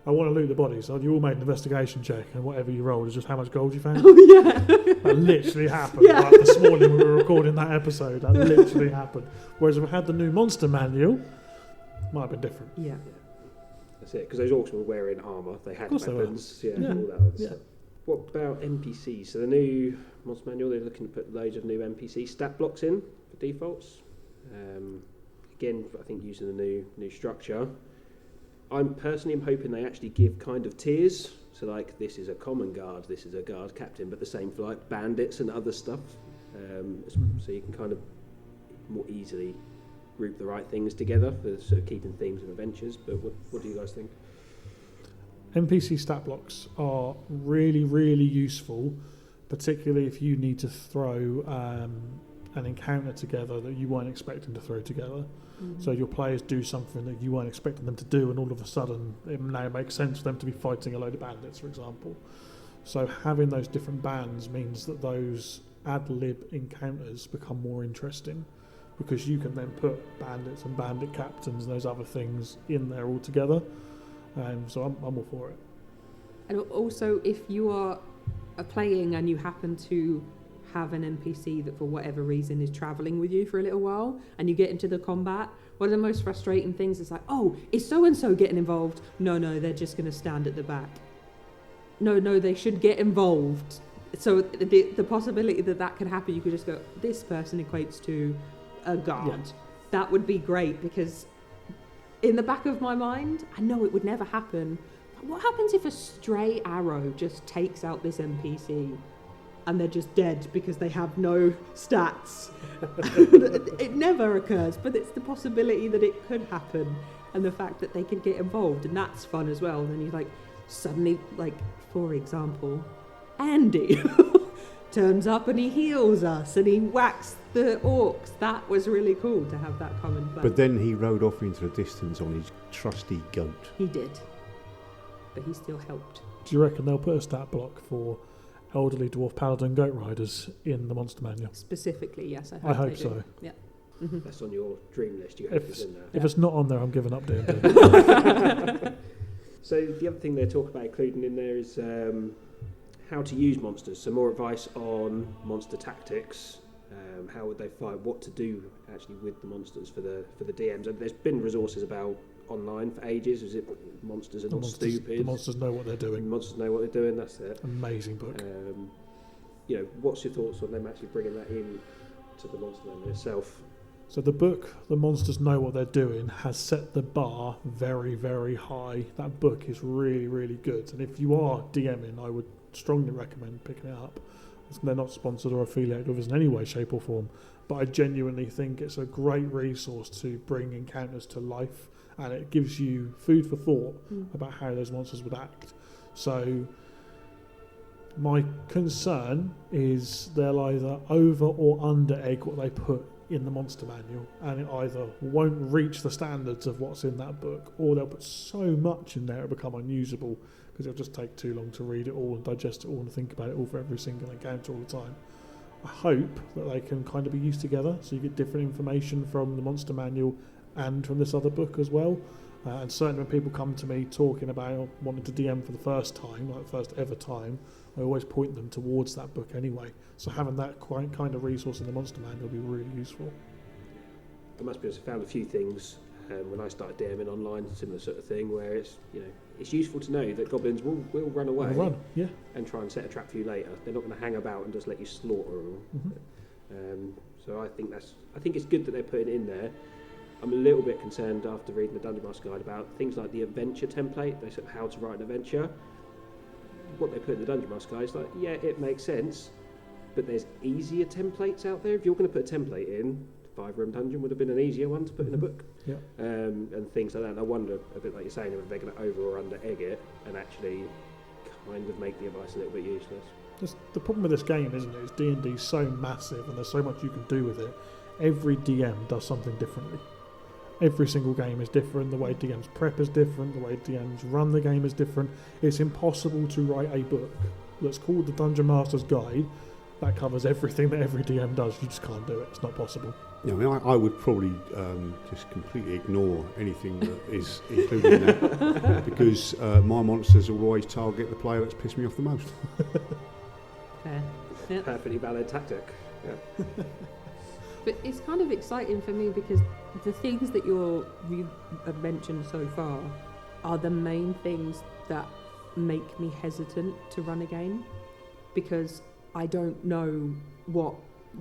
I want to loot the bodies, so you all made an investigation check, and whatever you rolled is just how much gold you found. Oh, yeah. That literally happened. Yeah. Like this morning when we were recording that episode, that literally happened. Whereas if we had the new Monster Manual, it might have been different. Yeah. That's it, because those orcs were wearing armour. They had weapons. Yeah. All that other Yeah. stuff. What about NPCs? So the new Monster Manual, they're looking to put loads of new NPC stat blocks in for defaults. Again, I think using the new structure. I'm personally hoping they actually give kind of tiers. So like, this is a common guard, this is a guard captain, but the same for like bandits and other stuff. So you can kind of more easily group the right things together for sort of keeping themes of adventures. But what do you guys think? NPC stat blocks are really, really useful, particularly if you need to throw an encounter together that you weren't expecting to throw together. So your players do something that you weren't expecting them to do, and all of a sudden it now makes sense for them to be fighting a load of bandits, for example. So having those different bands means that those ad-lib encounters become more interesting, because you can then put bandits and bandit captains and those other things in there all together. So I'm all for it. And also, if you are playing and you happen to have an NPC that for whatever reason is travelling with you for a little while, and you get into the combat, one of the most frustrating things is like, oh, is so-and-so getting involved? No, they're just going to stand at the back. No, they should get involved. So the possibility that could happen, you could just go, this person equates to a guard. Yeah. That would be great, because in the back of my mind, I know it would never happen. But what happens if a stray arrow just takes out this NPC and they're just dead because they have no stats? It never occurs, but it's the possibility that it could happen, and the fact that they could get involved, and that's fun as well. And then you like suddenly, like, for example, Andy turns up and he heals us and he whacks the orcs. That was really cool to have that come in play. But then he rode off into the distance on his trusty goat. He did, but he still helped. Do you reckon they'll put a stat block for elderly dwarf paladin goat riders in the monster manual? Specifically, yes, I hope so. Yeah. That's on your dream list. You hope it's in there. If it's not on there, I'm giving up D&D. So the other thing they talk about including in there is how to use monsters. So more advice on monster tactics. How would they fight? What to do actually with the monsters for the DMs? And there's been resources about online for ages. Is it monsters are not stupid? The monsters know what they're doing. Monsters know what they're doing. That's it. Amazing book. What's your thoughts on them actually bringing that in to the monster manual itself? So the book, The Monsters Know What They're Doing, has set the bar very, very high. That book is really, really good. And if you are DMing, I would strongly recommend picking it up. They're not sponsored or affiliated with us in any way, shape or form. But I genuinely think it's a great resource to bring encounters to life. And it gives you food for thought about how those monsters would act. So my concern is they'll either over or under egg what they put in the monster manual, and it either won't reach the standards of what's in that book, or they'll put so much in there it'll become unusable, because it'll just take too long to read it all and digest it all and think about it all for every single encounter all the time. I hope that they can kind of be used together, so you get different information from the monster manual and from this other book as well. And certainly when people come to me talking about wanting to DM for the first time, like first ever time, I always point them towards that book anyway. So having that kind of resource in the monster manual will be really useful. I must be honest, I found a few things when I started DMing online, similar sort of thing, where it's useful to know that goblins will run away and try and set a trap for you later. They're not going to hang about and just let you slaughter them. So I think it's good that they're putting it in there. I'm a little bit concerned after reading the Dungeon Master Guide about things like the adventure template. They said how to write an adventure. What they put in the Dungeon Master Guide is like, yeah, it makes sense, but there's easier templates out there. If you're going to put a template in, 5-room dungeon would have been an easier one to put in a book. Yeah. And things like that. And I wonder, a bit like you're saying, if they're going to over or under egg it and actually kind of make the advice a little bit useless. The problem with this game, isn't it, is D&D so massive and there's so much you can do with it. Every DM does something differently. Every single game is different. The way DMs prep is different. The way DMs run the game is different. It's impossible to write a book that's called the Dungeon Master's Guide that covers everything that every DM does. You just can't do it. It's not possible. Yeah, I mean, I would probably just completely ignore anything that is included in that, because my monsters will always target the player that's pissed me off the most. Fair. Yep. Perfectly valid tactic. Yeah. But it's kind of exciting for me, because the things that you have mentioned so far are the main things that make me hesitant to run a game, because I don't know what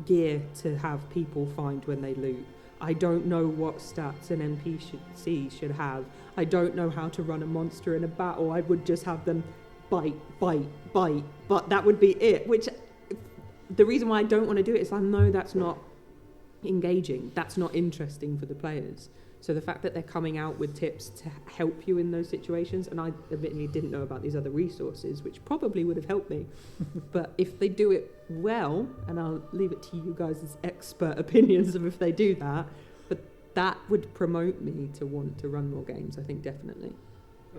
gear to have people find when they loot. I don't know what stats an NPC should have. I don't know how to run a monster in a battle. I would just have them bite, but that would be it. Which, the reason why I don't want to do it is I know that's not engaging. That's not interesting for the players. So the fact that they're coming out with tips to help you in those situations, and I admittedly didn't know about these other resources, which probably would have helped me. But if they do it well, and I'll leave it to you guys as expert opinions of if they do that, but that would promote me to want to run more games, I think, definitely.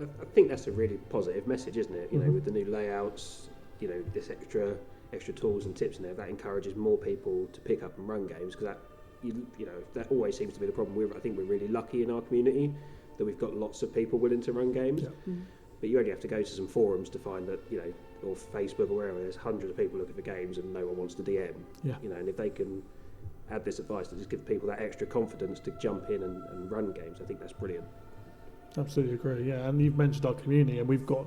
I think that's a really positive message, isn't it? You know, with the new layouts, you know, this extra tools and tips in there, that encourages more people to pick up and run games, because that, you know, that always seems to be the problem. I think we're really lucky in our community that we've got lots of people willing to run games. Yeah. But you only have to go to some forums to find that, you know, or Facebook or wherever, there's hundreds of people looking for games and no one wants to DM. Yeah. You know, and if they can add this advice to just give people that extra confidence to jump in and run games, I think that's brilliant. Absolutely agree, yeah. And you've mentioned our community, and we've got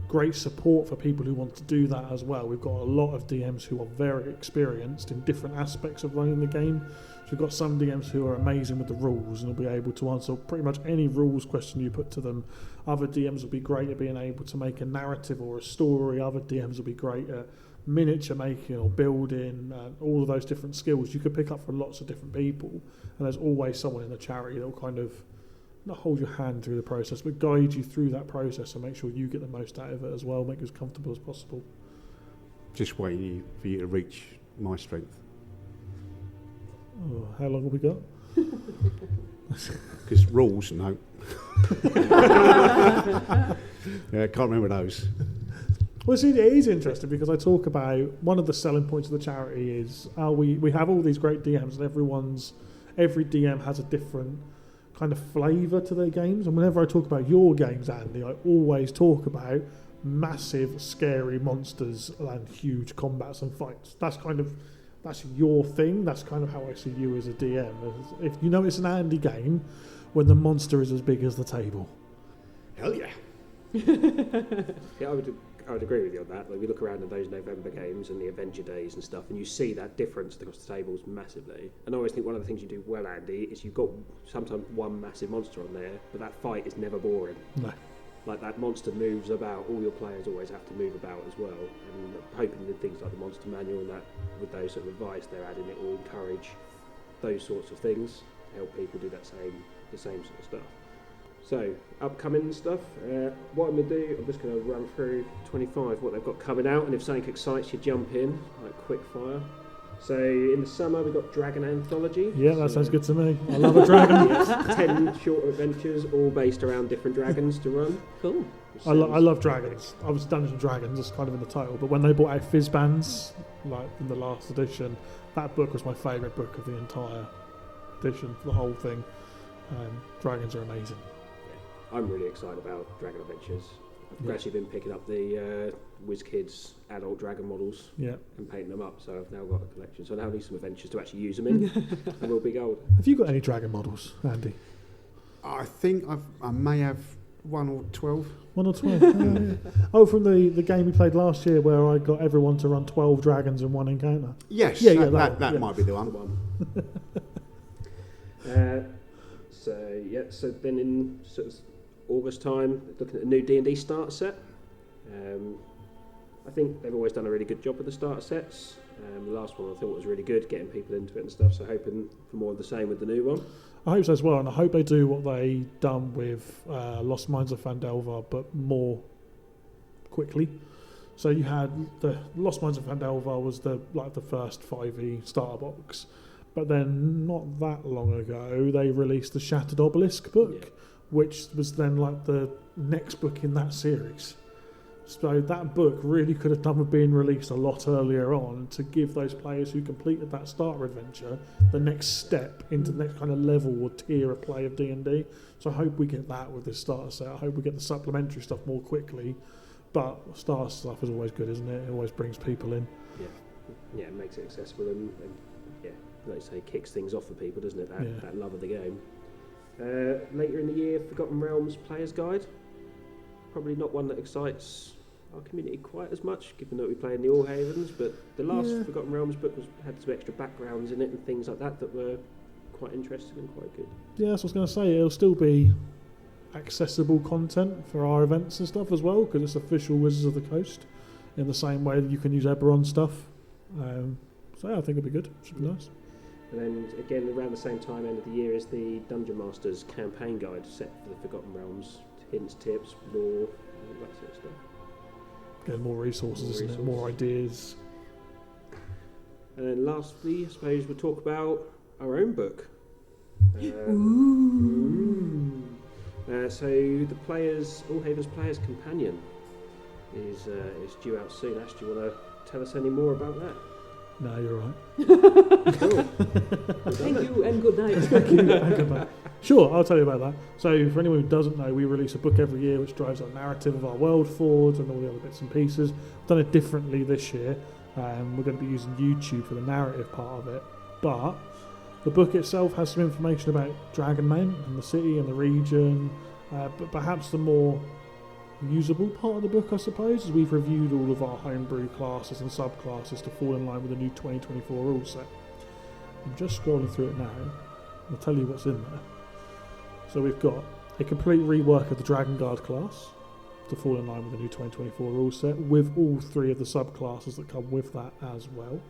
great support for people who want to do that as well. We've got a lot of DMs who are very experienced in different aspects of running the game. So we've got some DMs who are amazing with the rules and will be able to answer pretty much any rules question you put to them. Other DMs will be great at being able to make a narrative or a story. Other DMs will be great at miniature making or building, all of those different skills you could pick up from lots of different people. And there's always someone in the charity that will kind of not hold your hand through the process, but guide you through that process and make sure you get the most out of it as well, make it as comfortable as possible. Just waiting for you to reach my strength. Oh, how long have we got? Because rules, no. Yeah, I can't remember those. Well, see, it is interesting because I talk about one of the selling points of the charity is we have all these great DMs, and every DM has a different kind of flavour to their games. And whenever I talk about your games, Andy, I always talk about massive, scary monsters and huge combats and fights. That's your thing. That's kind of how I see you as a DM. If you know it's an Andy game when the monster is as big as the table. Hell yeah. Yeah, I would agree with you on that. Like, we look around at those November games and the Adventure Days and stuff, and you see that difference across the tables massively. And I always think one of the things you do well, Andy, is you've got sometimes one massive monster on there, but that fight is never boring. No. Like, that monster moves about, all your players always have to move about as well. And hoping that things like the monster manual and that, with those sort of advice they're adding, it will encourage those sorts of things to help people do the same sort of stuff. So, upcoming stuff, what I'm going to do, I'm just going to run through 25, what they've got coming out, and if something excites you, jump in, like quick fire. So, in the summer, we've got Dragon Anthology. Yeah, that sounds good to me. I love a dragon. Yes, 10 short adventures, all based around different dragons to run. Cool. I love dragons. I was Dungeons and Dragons, that's kind of in the title, but when they brought out Fizzbands, like in the last edition, that book was my favourite book of the entire edition, the whole thing. Dragons are amazing. I'm really excited about Dragon Adventures. I've actually been picking up the WizKids adult dragon models and painting them up, so I've now got a collection. So I now need some adventures to actually use them in, and we'll be gold. Have you got any dragon models, Andy? I think I may have 1 or 12. 1 or 12? Yeah. Oh, from the game we played last year where I got everyone to run 12 dragons in one encounter? Yes, that might be the one. So then in sort of August time, looking at a new D&D starter set. I think they've always done a really good job with the starter sets. The last one I thought was really good, getting people into it and stuff, so hoping for more of the same with the new one. I hope so as well, and I hope they do what they done with Lost Mines of Fandelver, but more quickly. So you had the Lost Mines of Fandelver was the first 5e starter box, but then not that long ago they released the Shattered Obelisk book, which was then like the next book in that series. So that book really could have done with being released a lot earlier on to give those players who completed that starter adventure the next step into the next kind of level or tier of play of D&D. So I hope we get that with this starter set. I hope we get the supplementary stuff more quickly. But starter stuff is always good, isn't it? It always brings people in. Yeah, it makes it accessible and like you say, kicks things off for people, doesn't it? That love of the game. Later in the year, Forgotten Realms Player's Guide. Probably not one that excites our community quite as much, given that we play in the All Havens, but the last Forgotten Realms book had some extra backgrounds in it and things like that were quite interesting and quite good. Yeah, that's what I was going to say. It'll still be accessible content for our events and stuff as well, because it's official Wizards of the Coast, in the same way that you can use Eberron stuff. So yeah, I think it'll be good. Should be nice. And then again, around the same time, end of the year, is the Dungeon Masters campaign guide set for the Forgotten Realms. Hints, tips, lore, all that sort of stuff. Getting more resources, isn't it? More ideas. And then lastly, I suppose we'll talk about our own book. So the All Havens Players Companion is due out soon. Ash, do you want to tell us any more about that? No, you're right. Cool. Thank you and good night. Good night. Sure, I'll tell you about that. So, for anyone who doesn't know, we release a book every year which drives our narrative of our world forward and all the other bits and pieces. We've done it differently this year. We're going to be using YouTube for the narrative part of it. But the book itself has some information about Dragonmount and the city and the region. But perhaps the more usable part of the book, I suppose, is we've reviewed all of our homebrew classes and subclasses to fall in line with the new 2024 rule set. I'm just scrolling through it now. I'll tell you what's in there. So we've got a complete rework of the Dragon Guard class to fall in line with the new 2024 rule set, with all 3 of the subclasses that come with that as well.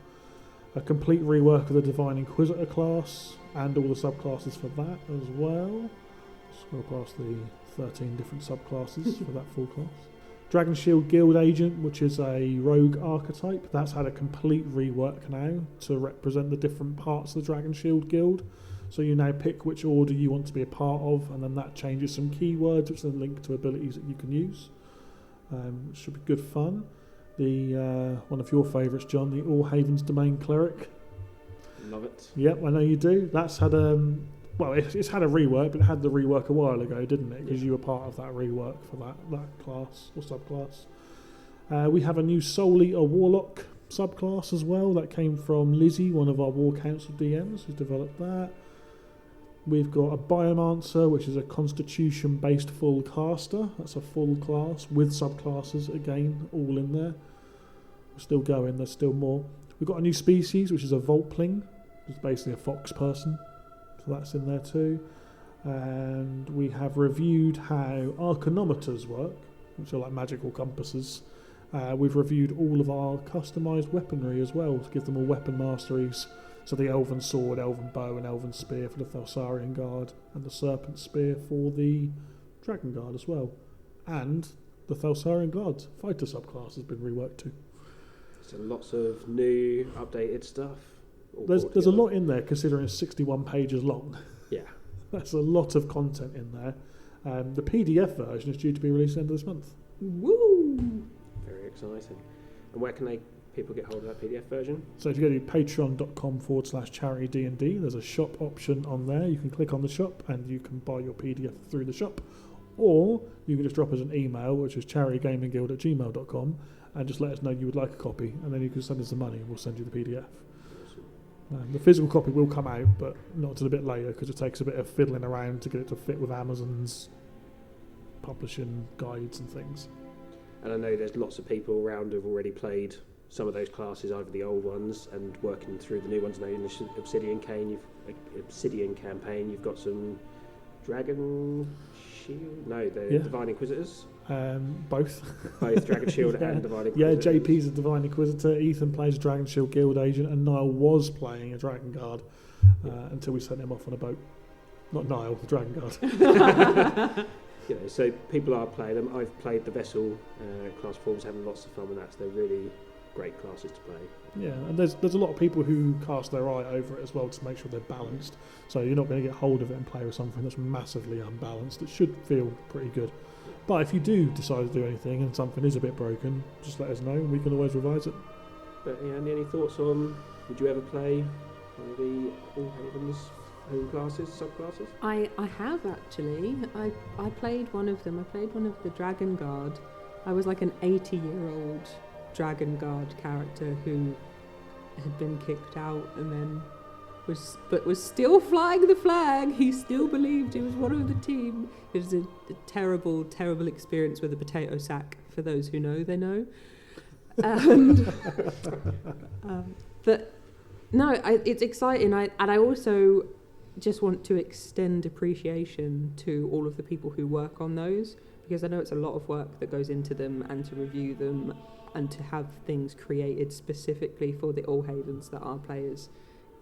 A complete rework of the Divine Inquisitor class and all the subclasses for that as well. Scroll past the 13 different subclasses for that full class. Dragon Shield Guild Agent, which is a rogue archetype, that's had a complete rework now to represent the different parts of the Dragon Shield Guild. So you now pick which order you want to be a part of, and then that changes some keywords which then link to abilities that you can use. Which should be good fun. The one of your favourites, John, the All Havens Domain Cleric. Love it. Yep, I know you do. That's had it's had a rework, but it had the rework a while ago, didn't it? Because you were part of that rework for that class or subclass. We have a new Soul Eater Warlock subclass as well. That came from Lizzie, one of our War Council DMs, who's developed that. We've got a Biomancer, which is a Constitution-based full caster. That's a full class with subclasses, again, all in there. We're still going, there's still more. We've got a new species, which is a Volpling, which is basically a fox person. So that's in there too. And we have reviewed how Arcanometers work, which are like magical compasses. We've reviewed all of our customised weaponry as well to give them all weapon masteries. So the Elven Sword, Elven Bow and Elven Spear for the Thelsarian Guard, and the Serpent Spear for the Dragon Guard as well. And the Thelsarian Guard fighter subclass has been reworked too. So lots of new, updated stuff. There's a lot in there considering it's 61 pages long. Yeah. That's a lot of content in there. The PDF version is due to be released at the end of this month. Woo! Very exciting. And where can people get hold of that PDF version? So if you go to patreon.com/charity-D&D, there's a shop option on there. You can click on the shop and you can buy your PDF through the shop. Or you can just drop us an email, which is charitygamingguild@gmail.com, and just let us know you would like a copy, and then you can send us the money and we'll send you the PDF. The physical copy will come out, but not till a bit later because it takes a bit of fiddling around to get it to fit with Amazon's publishing guides and things. And I know there's lots of people around who've already played some of those classes, either the old ones and working through the new ones now in the Obsidian campaign. You've got some Dragon Shield? No, the Divine Inquisitors? Both. Both Dragon Shield and Divine Inquisitors. Yeah, JP's a Divine Inquisitor, Ethan plays Dragon Shield Guild Agent, and Niall was playing a Dragon Guard until we sent him off on a boat. Not Niall, the Dragon Guard. So people are playing them. I've played the Vessel class forms, having lots of fun with that, so they're really great classes to play. Yeah, and there's a lot of people who cast their eye over it as well to make sure they're balanced. So you're not going to get hold of it and play with something that's massively unbalanced. It should feel pretty good. But if you do decide to do anything and something is a bit broken, just let us know and we can always revise it. But Andy, any thoughts on, would you ever play one of the All Havens home classes, subclasses? I have actually. I played one of them. I played one of the Dragon Guard. I was like an 80-year-old Dragon Guard character who had been kicked out and then was still flying the flag. He still believed he was one of the team. It was a terrible, terrible experience with a potato sack. For those who know, they know. But no, it's exciting. I also just want to extend appreciation to all of the people who work on those, because I know it's a lot of work that goes into them, and to review them and to have things created specifically for the All Havens that are players.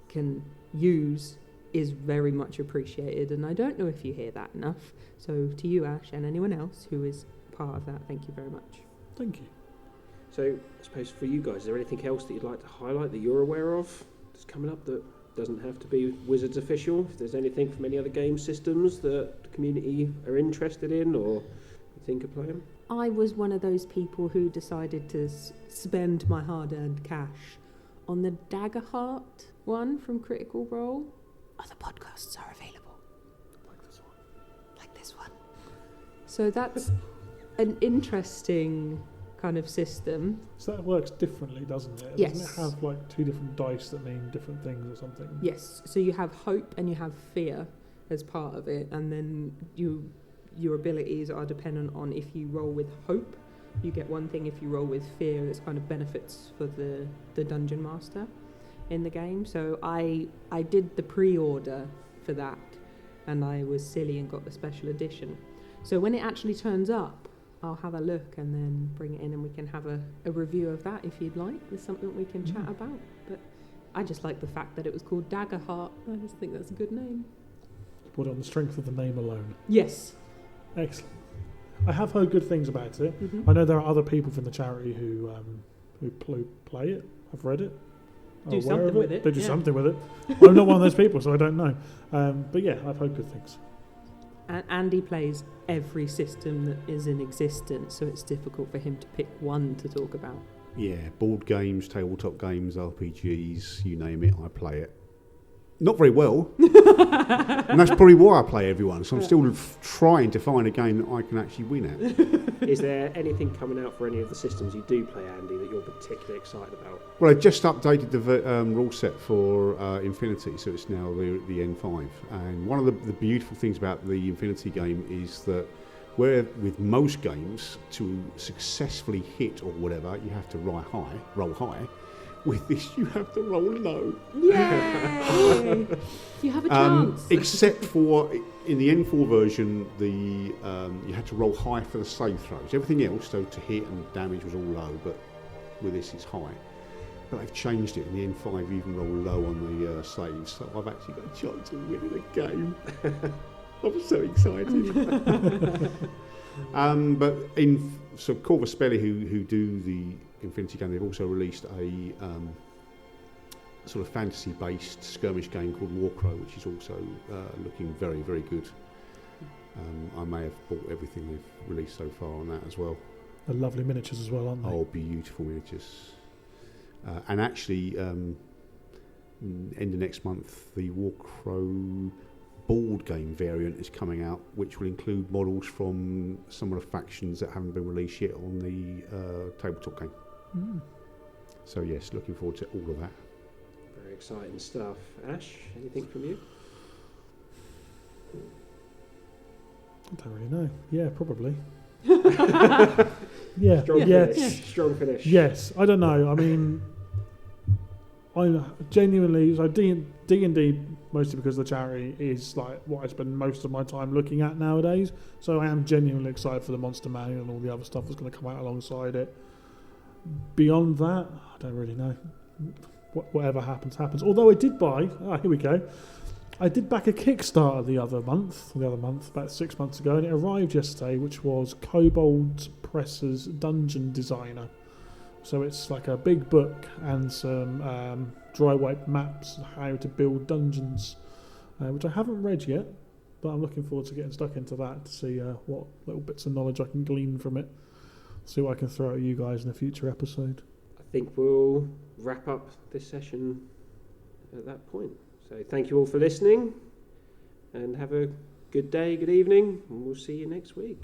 can use is very much appreciated, and I don't know if you hear that enough. So to you, Ash, and anyone else who is part of that, thank you very much. Thank you. So, I suppose for you guys, is there anything else that you'd like to highlight that you're aware of that's coming up that doesn't have to be Wizards official? If there's anything from any other game systems that the community are interested in or you think of playing? I was one of those people who decided to spend my hard-earned cash on the Daggerheart one from Critical Role. Other podcasts are available. Like this one. So that's an interesting kind of system. So that works differently, doesn't it? Yes. Doesn't it have like 2 different dice that mean different things or something? Yes. So you have hope and you have fear as part of it, and then your abilities are dependent on if you roll with hope, you get one thing. If you roll with fear, it's kind of benefits for the dungeon master in the game. So I did the pre-order for that, and I was silly and got the special edition. So when it actually turns up, I'll have a look and then bring it in, and we can have a review of that if you'd like. There's something we can chat about. But I just like the fact that it was called Daggerheart. I just think that's a good name. Put it on the strength of the name alone. Yes. Excellent. I have heard good things about it. Mm-hmm. I know there are other people from the charity who play it. I've read it. Do I'm aware something of with it, They do yeah. something with it. I'm not one of those people, so I don't know. But yeah, I've heard good things. And Andy plays every system that is in existence, so it's difficult for him to pick one to talk about. Yeah, board games, tabletop games, RPGs, you name it, I play it. Not very well, and that's probably why I play everyone. So I'm still trying to find a game that I can actually win at. Is there anything coming out for any of the systems you do play, Andy, that you're particularly excited about? Well, I just updated the rule set for Infinity, so it's now the N5. And one of the beautiful things about the Infinity game is that where with most games, to successfully hit or whatever, you have to roll high. With this, you have to roll low. Yay! You have a chance. Except for in the N4 version, you had to roll high for the save throws. Everything else, so to hit and damage, was all low, but with this, it's high. But they've changed it. In the N5, you even roll low on the saves, so I've actually got a chance of winning the game. I'm so excited. But Corvus Belli, who do the Infinity game, they've also released a sort of fantasy-based skirmish game called Warcrow, which is also looking very, very good. I may have bought everything they've released so far on that as well. They're lovely miniatures as well, aren't they? Oh, beautiful miniatures. And actually, end of next month, the Warcrow board game variant is coming out, which will include models from some of the factions that haven't been released yet on the tabletop game. So yes, looking forward to all of that. Very exciting stuff. Ash, anything from you? I don't really know. Yeah, probably. Yeah. Strong Yes. finish. Strong finish. Yes. I don't know. I mean, I genuinely, so D&D, mostly because the charity is like what I spend most of my time looking at nowadays. So I am genuinely excited for the Monster Manual and all the other stuff that's going to come out alongside it. Beyond that, I don't really know. Whatever happens, happens. Although I did buy, here we go. I did back a Kickstarter the other month, about 6 months ago, and it arrived yesterday, which was Kobold Press's Dungeon Designer. So it's like a big book and some dry wipe maps of how to build dungeons, which I haven't read yet, but I'm looking forward to getting stuck into that to see what little bits of knowledge I can glean from it. See what I can throw at you guys in a future episode. I think we'll wrap up this session at that point. So thank you all for listening, and have a good day, good evening, and we'll see you next week.